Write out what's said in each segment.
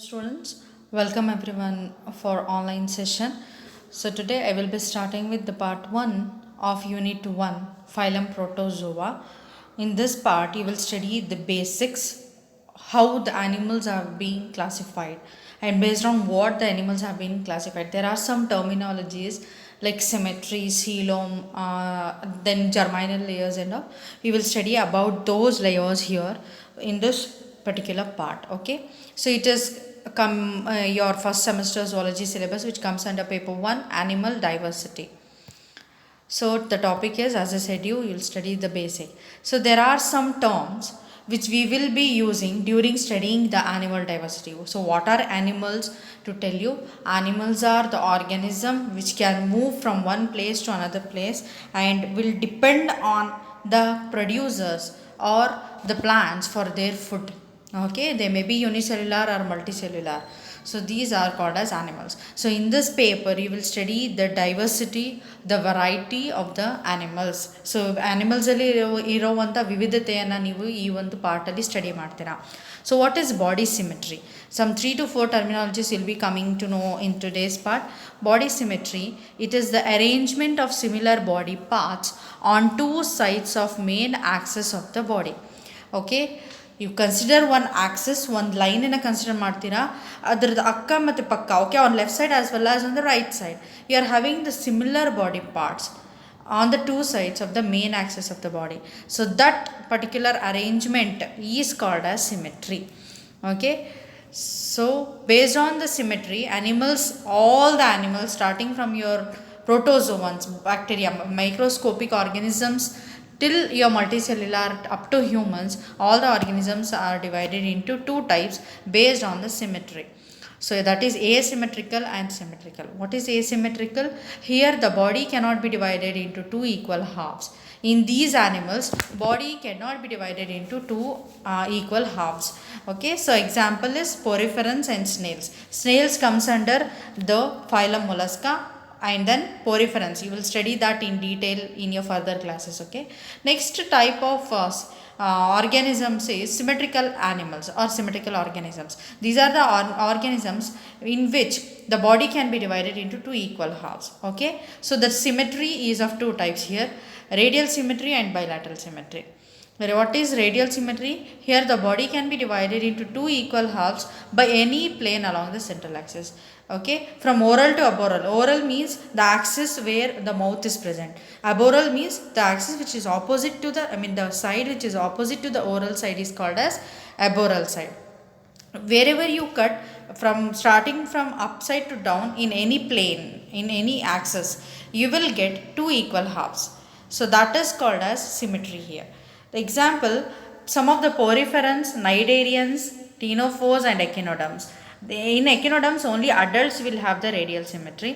Students, welcome everyone for online session. So today I will be starting with the part 1 of unit 1 phylum Protozoa. In this part you will study the basics, how the animals are being classified, and based on what the animals have been classified. There are some terminologies like symmetry, coelom, then germinal layers and all. We will study about those layers here in this particular part. Okay, so it is your first semester zoology syllabus, which comes under paper 1 animal diversity. So the topic is, as I said, you'll study the basic. So there are some terms which we will be using during studying the animal diversity. So what are animals? To tell you, animals are the organism which can move from one place to another place and will depend on the producers or the plants for their food. Okay, they may be unicellular or multicellular. So these are called as animals. So in this paper you will study the diversity, the variety of the animals. So animals ಅಲ್ಲಿ ಇರುವಂಥ ವಿವಿಧತೆಯನ್ನು ನೀವು ಈ ಒಂದು ಪಾರ್ಟಲ್ಲಿ study ಮಾಡ್ತೀರಾ. So what is body symmetry? Some 3 to 4 terminologies will be coming to know in today's part. Body symmetry, it is the arrangement of similar body parts on two sides of main axis of the body. Okay, you consider one axis, one line in a consider ಮಾಡ್ತೀರಾ, ಅದರದ್ದು ಅಕ್ಕ ಮತ್ತು ಪಕ್ಕ, okay, on left side as well as on the right side you are having the similar body parts on the two sides of the main axis of the body. So that particular arrangement is called as symmetry. Okay, so based on the symmetry, animals, all the animals starting from your protozoans, bacteria, microscopic organisms, till your multicellular up to humans, all the organisms are divided into two types based on the symmetry. So that is asymmetrical and symmetrical. What is asymmetrical? Here the body cannot be divided into two equal halves. In these animals, body cannot be divided into two equal halves. Okay, so example is poriferans and snails. Snails comes under the phylum Mollusca, and then poriferans, you will study that in detail in your further classes. Okay, next type of organisms is symmetrical animals or symmetrical organisms. These are the organisms in which the body can be divided into two equal halves. Okay, so the symmetry is of two types here: radial symmetry and bilateral symmetry. What is radial symmetry? Here the body can be divided into two equal halves by any plane along the central axis. Okay, from oral to aboral. Oral means the axis where the mouth is present. Aboral means the axis which is opposite to the, the side which is opposite to the oral side is called as aboral side. Wherever you cut from, starting from upside to down in any plane, in any axis, you will get two equal halves. So that is called as symmetry here. The example, some of the poriferans, cnidarians, ctenophores and echinoderms. In echinoderms only adults will have the radial symmetry,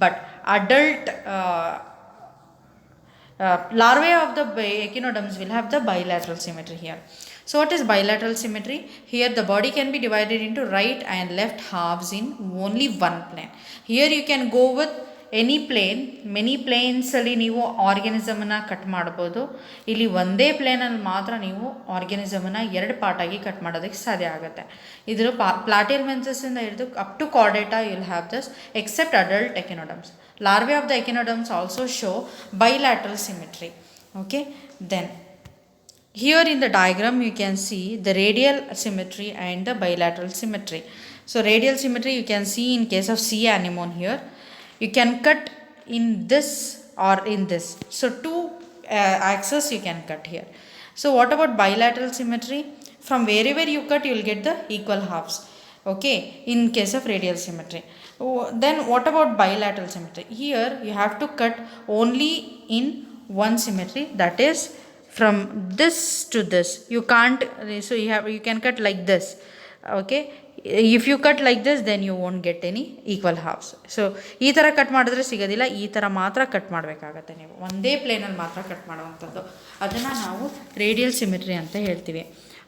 but adult larvae of the echinoderms will have the bilateral symmetry here. So what is bilateral symmetry? Here the body can be divided into right and left halves in only one plane. Here you can go with any plane, many ಪ್ಲೇನ್ಸಲ್ಲಿ ನೀವು ಆರ್ಗ್ಯಾನಿಸಮನ್ನು cut ಮಾಡ್ಬೋದು. ಇಲ್ಲಿ ಒಂದೇ ಪ್ಲೇನಲ್ಲಿ ಮಾತ್ರ ನೀವು ಆರ್ಗ್ಯಾನಿಸಮನ್ನು ಎರಡು ಪಾರ್ಟಾಗಿ cut ಮಾಡೋದಕ್ಕೆ ಸಾಧ್ಯ ಆಗುತ್ತೆ. ಇದರ ಪ್ಲಾಟಿಯಲ್ಮೆನ್ಸಸ್ಸಿಂದ ಹಿಡಿದು up to Chordata you will have this, except adult echinoderms. Larvae of the echinoderms also show bilateral symmetry. Okay, then here in the diagram you can see the radial symmetry and the bilateral symmetry. So radial symmetry you can see in case of sea anemone here. You can cut in this or in this. So two axes you can cut here. So what about bilateral symmetry? From wherever you cut you will get the equal halves. Okay, in case of radial symmetry. Then what about bilateral symmetry? Here you have to cut only in one symmetry, that is from this to this. You can't, so you can cut like this. Okay, if you cut like this then you won't get any equal halves. So ಈ ಥರ cut ಮಾಡಿದ್ರೆ ಸಿಗೋದಿಲ್ಲ, ಈ ಥರ ಮಾತ್ರ cut ಮಾಡಬೇಕಾಗತ್ತೆ. ನೀವು ಒಂದೇ ಪ್ಲೇನಲ್ಲಿ ಮಾತ್ರ ಕಟ್ ಮಾಡುವಂಥದ್ದು, ಅದನ್ನು ನಾವು ರೇಡಿಯಲ್ ಸಿಮೆಟ್ರಿ ಅಂತ ಹೇಳ್ತೀವಿ.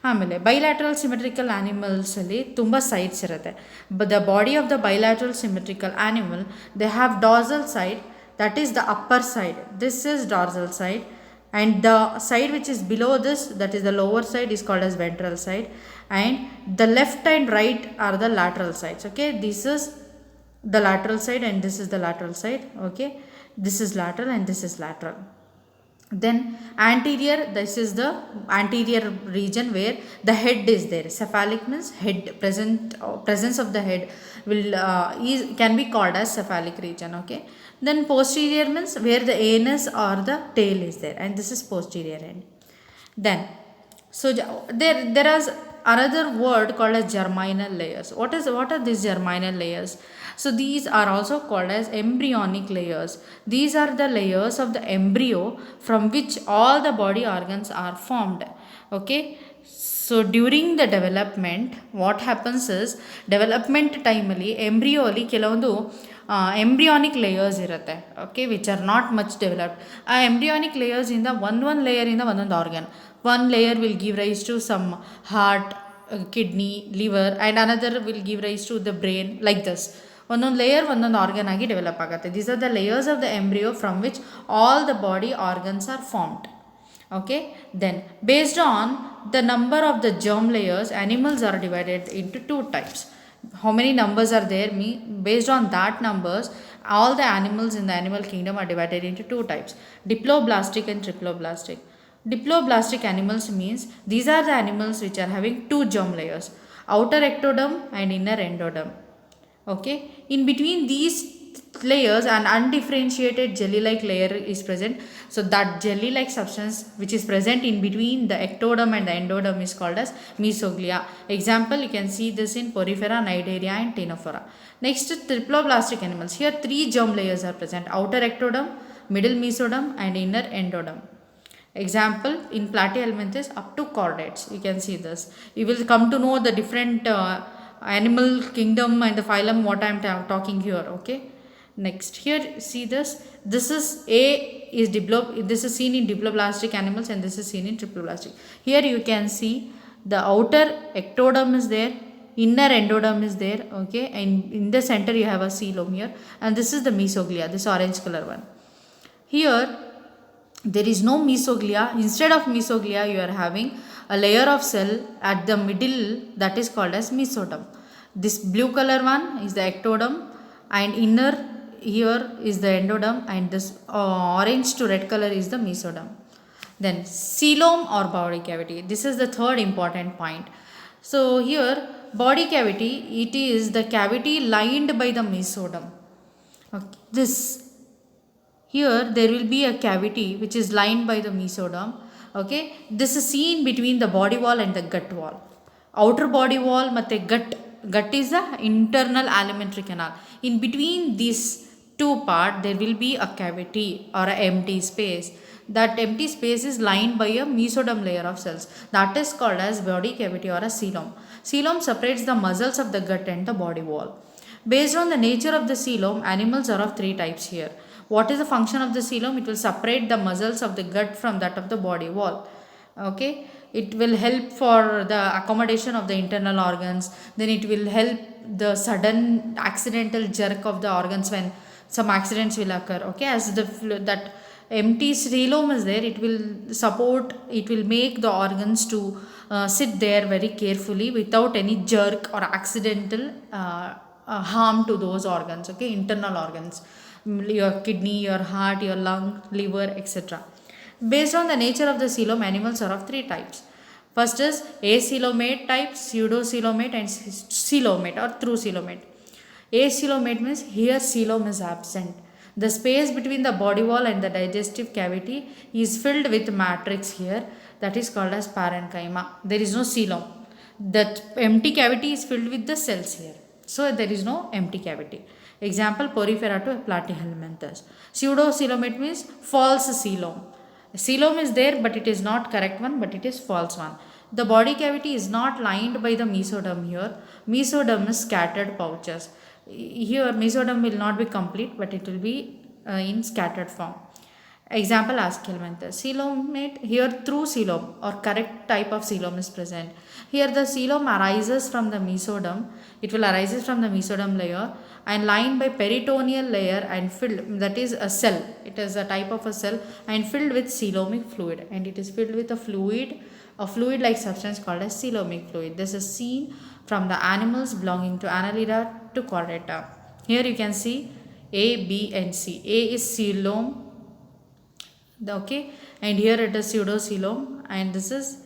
ಆಮೇಲೆ ಬೈಲ್ಯಾಟ್ರಲ್ ಸಿಮೆಟ್ರಿಕಲ್ ಆ್ಯನಿಮಲ್ಸಲ್ಲಿ ತುಂಬ ಸೈಡ್ಸ್ ಇರುತ್ತೆ. The body of the bilateral symmetrical animal, they have dorsal side, that is the upper side. This is dorsal side. and the side which is below this, that is the lower side, is called as ventral side, and the left and right are the lateral sides. Okay, this is the lateral side and this is the lateral side. Okay, this is lateral and this is lateral. Then anterior, this is the anterior region where the head is there. Cephalic means head, presence of the head will can be called as cephalic region. Okay, then posterior means where the anus or the tail is there, and this is posterior end. Then so there is another word called as germinal layers. What are these germinal layers? So these are also called as embryonic layers. These are the layers of the embryo from which all the body organs are formed. Okay, so during the development, what happens is, development time ಅಲ್ಲಿ embryo ಅಲ್ಲಿ ಕೆಲವೊಂದು embryonic layers ಇರುತ್ತೆ. Okay, which are not much developed. ಆ embryonic layers ಇಂದ one layer ಇಂದ ಒಂದೊಂದು organ. One layer will give rise to some heart, kidney, liver, and another will give rise to the brain, like this. ಒಂದೊಂದು layer ಒಂದೊಂದು organ ಆಗಿ develop ಆಗುತ್ತೆ. These are the layers of the embryo from which all the body organs are formed. Okay, then based on the number of the germ layers, animals are divided into two types. How many numbers are there? Based on that numbers, all the animals in the animal kingdom are divided into two types: diploblastic and triploblastic. Diploblastic animals means these are the animals which are having two germ layers, outer ectoderm and inner endoderm. Okay, in between these layers an undifferentiated jelly like layer is present. So that jelly like substance which is present in between the ectoderm and the endoderm is called as mesoglea. Example, you can see this in Porifera, Cnidaria and Ctenophora. Next, triploblastic animals. Here three germ layers are present: outer ectoderm, middle mesoderm and inner endoderm. Example, in Platyhelminthes up to chordates. You can see this. You will come to know the different animal kingdom and the phylum what I am talking here. Okay, next, here see this. This is this is seen in diploblastic animals and this is seen in triploblastic. Here you can see the outer ectoderm is there, inner endoderm is there. Okay, and in the center you have a coelom here, and this is the mesoglea, this orange color one. Here there is no mesoglea. Instead of mesoglea you are having a layer of cell at the middle that is called as mesoderm. This blue color one is the ectoderm, and inner here is the endoderm, and this orange to red color is the mesoderm. Then coelom or body cavity. This is the third important point. So here body cavity, it is the cavity lined by the mesoderm. Okay. This here there will be a cavity which is lined by the mesoderm. Okay, this is seen between the body wall and the gut wall. Outer body wall matte gut is the internal alimentary canal. In between these two parts there will be a cavity or an empty space. That empty space is lined by a mesoderm layer of cells. That is called as body cavity or a coelom. Coelom separates the muscles of the gut and the body wall. Based on the nature of the coelom, animals are of three types here. What is the function of the coelom? It will separate the muscles of the gut from that of the body wall. Okay, it will help for the accommodation of the internal organs. Then it will help the sudden accidental jerk of the organs when some accidents will occur. Okay, as that empty coelom is there, it will support, it will make the organs to sit there very carefully without any jerk or accidental harm to those organs. Okay, internal organs, your kidney, your heart, your lung, liver, etc. Based on the nature of the coelom, animals are of three types. First is acoelomate type, pseudocoelomate and coelomate or true coelomate. Acoelomate means here coelom is absent. The space between the body wall and the digestive cavity is filled with matrix here, that is called as parenchyma. There is no coelom. That empty cavity is filled with the cells here. So there is no empty cavity. Example, Porifera to Platyhelminthes. Pseudocoelomate means false coelom. Coelom is there but it is not correct one, but it is false one. The body cavity is not lined by the mesoderm here. Mesoderm is scattered pouches. Here mesoderm will not be complete but it will be in scattered form. Example Aschelminthes. Coelomate, here through coelom or correct type of coelom is present. Here the coelom arises from the mesoderm. It will arises from the mesoderm layer and lined by peritoneal layer and filled, that is a cell. It is a type of a cell and filled with coelomic fluid, and it is filled with a fluid like substance called as coelomic fluid. This is seen from the animals belonging to Annelida to Chordata. Here you can see A, B and C. A is coelom, okay, and here it is pseudocoelom, and this is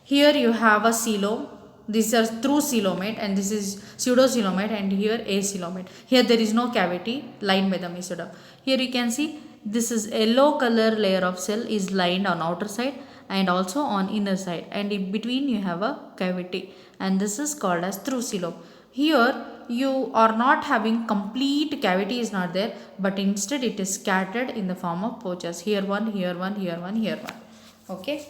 here you have a coelom. These are through coelomate, and this is pseudocoelomate, and here acoelomate. Here there is no cavity lined by the mesoderm. Here you can see this is yellow color layer of cell is lined on outer side and also on inner side, and in between you have a cavity, and this is called as through coelom. Here you are not having complete cavity is not there, but instead it is scattered in the form of pouches. Here one, here one, here one, here one. Okay.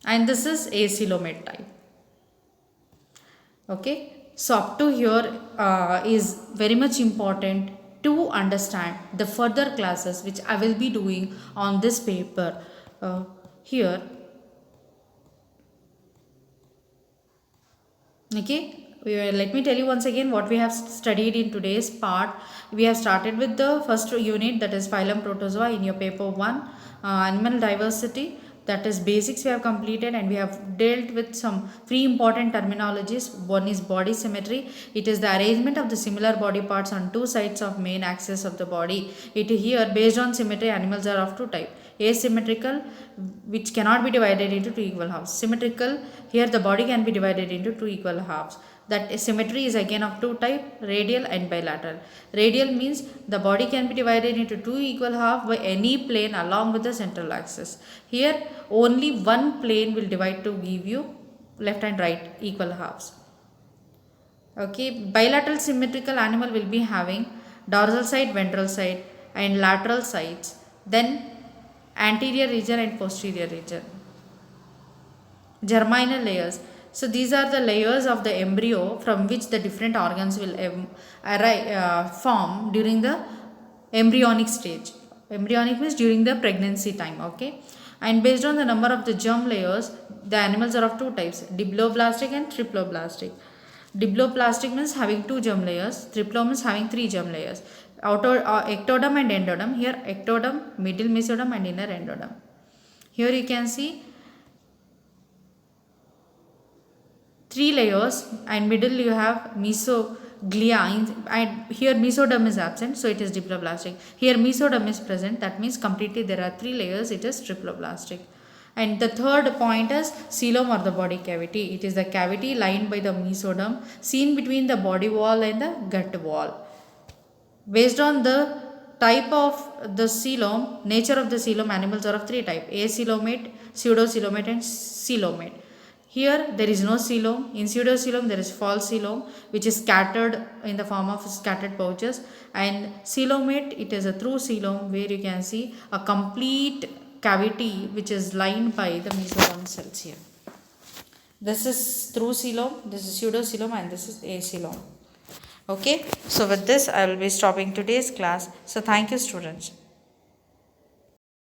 And this is acoelomate type. Okay. So up to here is very much important to understand the further classes which I will be doing on this paper. Here. Okay. Let me tell you once again what we have studied in today's part. We have started with the first unit, that is phylum Protozoa in your paper 1, animal diversity. That is basics we have completed, and we have dealt with some three important terminologies. One is body symmetry. It is the arrangement of the similar body parts on two sides of main axis of the body. It here based on symmetry, animals are of two types. Asymmetrical, which cannot be divided into two equal halves. Symmetrical, here the body can be divided into two equal halves. That symmetry is again of two types, radial and bilateral. Radial means the body can be divided into two equal halves by any plane along with the central axis. Here only one plane will divide to give you left and right equal halves. Okay, bilateral symmetrical animal will be having dorsal side, ventral side and lateral sides, then anterior region and posterior region. Germinal layers. So these are the layers of the embryo from which the different organs will form during the embryonic stage. Embryonic means during the pregnancy time. Okay, and based on the number of the germ layers, the animals are of two types: diploblastic and triploblastic. Diploblastic means having two germ layers. Triplo means having three germ layers. Ectoderm and endoderm. Here ectoderm, middle mesoderm and inner endoderm. Here you can see three layers, and middle you have mesoglia, and here mesoderm is absent, so it is diploblastic. Here mesoderm is present, that means completely there are three layers, it is triploblastic. And the third point is coelom or the body cavity. It is the cavity lined by the mesoderm seen between the body wall and the gut wall. Based on the type of the coelom, nature of the coelom, animals are of three types: acoelomate, pseudocoelomate and coelomate. Here there is no coelom. In pseudocoelom there is false coelom, which is scattered in the form of scattered pouches, and coelomate, it is a through coelom where you can see a complete cavity which is lined by the mesoderm cells here. This is through coelom, this is pseudocoelom, and this is acoelom. Okay, so with this I will be stopping today's class. So thank you students.